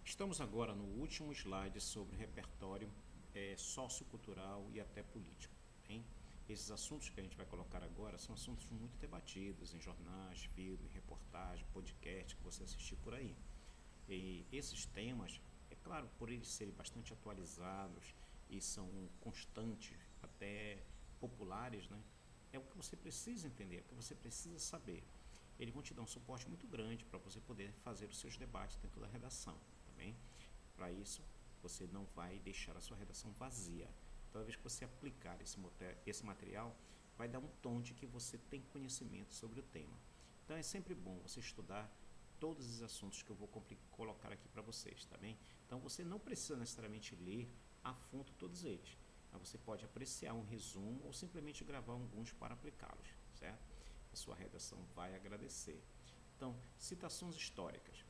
Estamos agora no último slide sobre repertório sociocultural e até político. Hein? Esses assuntos que a gente vai colocar agora são assuntos muito debatidos em jornais, filmes, reportagens, podcast que você assistir por aí. E esses temas, é claro, por eles serem bastante atualizados e são constantes, até populares, né? É o que você precisa entender, é o que você precisa saber. Eles vão te dar um suporte muito grande para você poder fazer os seus debates dentro da redação. Também. Para isso, você não vai deixar a sua redação vazia. Toda vez que você aplicar esse material, vai dar um tom de que você tem conhecimento sobre o tema. Então é sempre bom você estudar todos os assuntos que eu vou colocar aqui para vocês, tá bem? Então você não precisa necessariamente ler a fundo todos eles, mas você pode apreciar um resumo ou simplesmente gravar alguns para aplicá-los, certo? A sua redação vai agradecer. Então, citações históricas.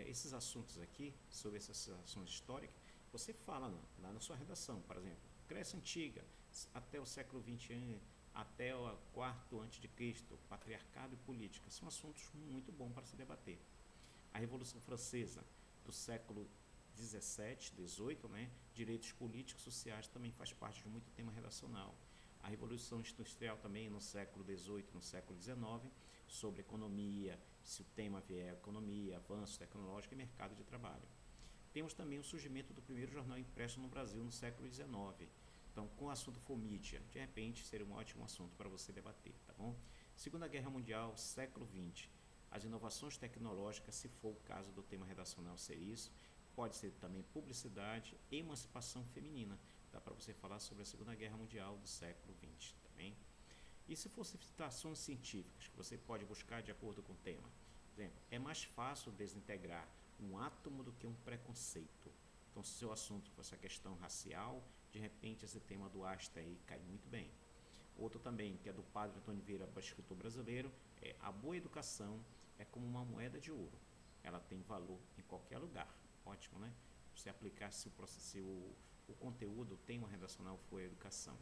Esses assuntos aqui, sobre essas citações históricas, você fala lá na sua redação, por exemplo, Grécia Antiga, até o século XXI, até o quarto a.C., patriarcado e política, são assuntos muito bons para se debater. A Revolução Francesa, do século 17, 18, né? Direitos políticos e sociais também faz parte de muito tema redacional. A Revolução Industrial também no século 18, no século 19, sobre economia, se o tema vier economia, avanço tecnológico e mercado de trabalho. Temos também o surgimento do primeiro jornal impresso no Brasil no século 19. Então, com o assunto for mídia, de repente seria um ótimo assunto para você debater, tá bom? Segunda Guerra Mundial, século 20. As inovações tecnológicas, se for o caso do tema redacional ser isso, pode ser também publicidade e emancipação feminina. Dá para você falar sobre a Segunda Guerra Mundial do século 20 também. E se fossem citações científicas, que você pode buscar de acordo com o tema? Por exemplo, é mais fácil desintegrar um átomo do que um preconceito. Então, se o seu assunto fosse a questão racial, de repente esse tema do Einstein aí cai muito bem. Outro também, que é do padre Antônio Vieira, escritor brasileiro, é: a boa educação é como uma moeda de ouro. Ela tem valor em qualquer lugar. Ótimo, né? Você aplicar se o conteúdo, o tema redacional for a educação.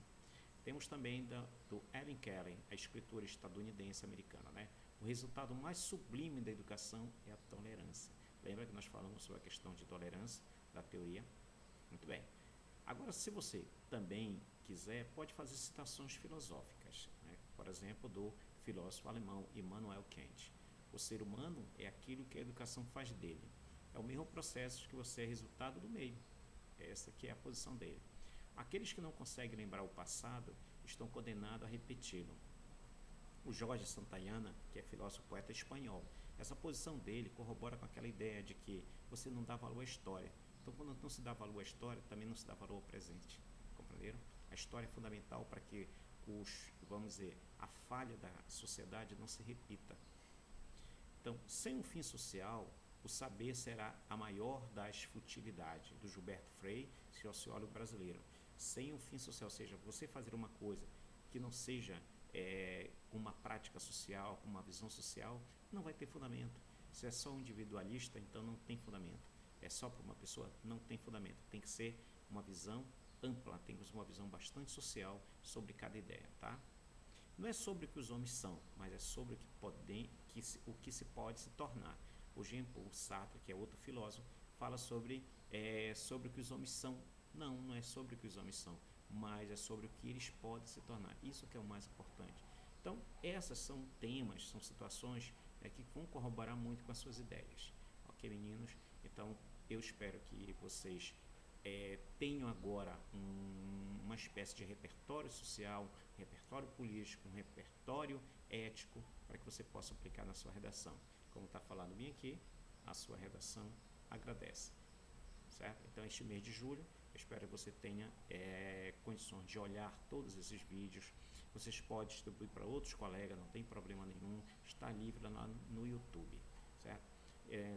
Temos também do Helen Keller, a escritora estadunidense americana, né? O resultado mais sublime da educação é a tolerância. Lembra que nós falamos sobre a questão de tolerância, da teoria? Muito bem. Agora, se você também quiser, pode fazer citações filosóficas, né? Por exemplo, do filósofo alemão Immanuel Kant. O ser humano é aquilo que a educação faz dele. É o mesmo processo que você é resultado do meio. Essa aqui é a posição dele. Aqueles que não conseguem lembrar o passado estão condenados a repeti-lo. O Jorge Santayana, que é filósofo poeta espanhol, essa posição dele corrobora com aquela ideia de que você não dá valor à história. Então, quando não se dá valor à história, também não se dá valor ao presente. Compreenderam? A história é fundamental para que vamos dizer, a falha da sociedade não se repita. Então, sem um fim social, o saber será a maior das futilidades, do Gilberto Frey, sociólogo brasileiro. Sem um fim social, ou seja, você fazer uma coisa que não seja uma prática social, uma visão social, não vai ter fundamento. Se é só um individualista, então não tem fundamento. É só para uma pessoa, não tem fundamento. Tem que ser uma visão ampla, tem que ser uma visão bastante social sobre cada ideia, tá? Não é sobre o que os homens são, mas é sobre o que se pode se tornar. O Jean-Paul Sartre, que é outro filósofo, fala sobre o que os homens são. Não é sobre o que os homens são, mas é sobre o que eles podem se tornar. Isso que é o mais importante. Então, essas são temas, são situações que vão corroborar muito com as suas ideias. Ok, meninos? Então, eu espero que vocês tenham agora uma espécie de repertório social, um repertório político, um repertório ético, para que você possa aplicar na sua redação. Como está falando bem aqui, a sua redação agradece. Certo? Então, este mês de julho, eu espero que você tenha condições de olhar todos esses vídeos. Vocês podem distribuir para outros colegas, não tem problema nenhum, está livre lá no YouTube. Certo?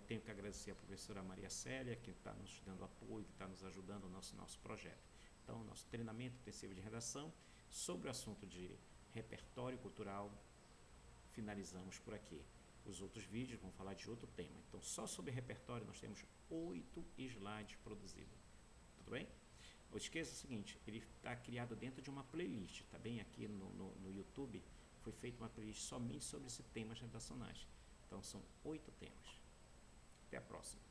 Tenho que agradecer a professora Maria Célia, que está nos dando apoio, que está nos ajudando no nosso projeto. Então, nosso treinamento intensivo de redação sobre o assunto de repertório cultural, finalizamos por aqui. Os outros vídeos vão falar de outro tema. Então, só sobre repertório, nós temos 8 slides produzidos. Tudo bem? Não esqueça o seguinte, ele está criado dentro de uma playlist, tá bem? Aqui no YouTube foi feita uma playlist somente sobre esses temas redacionais. Então, são 8 temas. Até a próxima.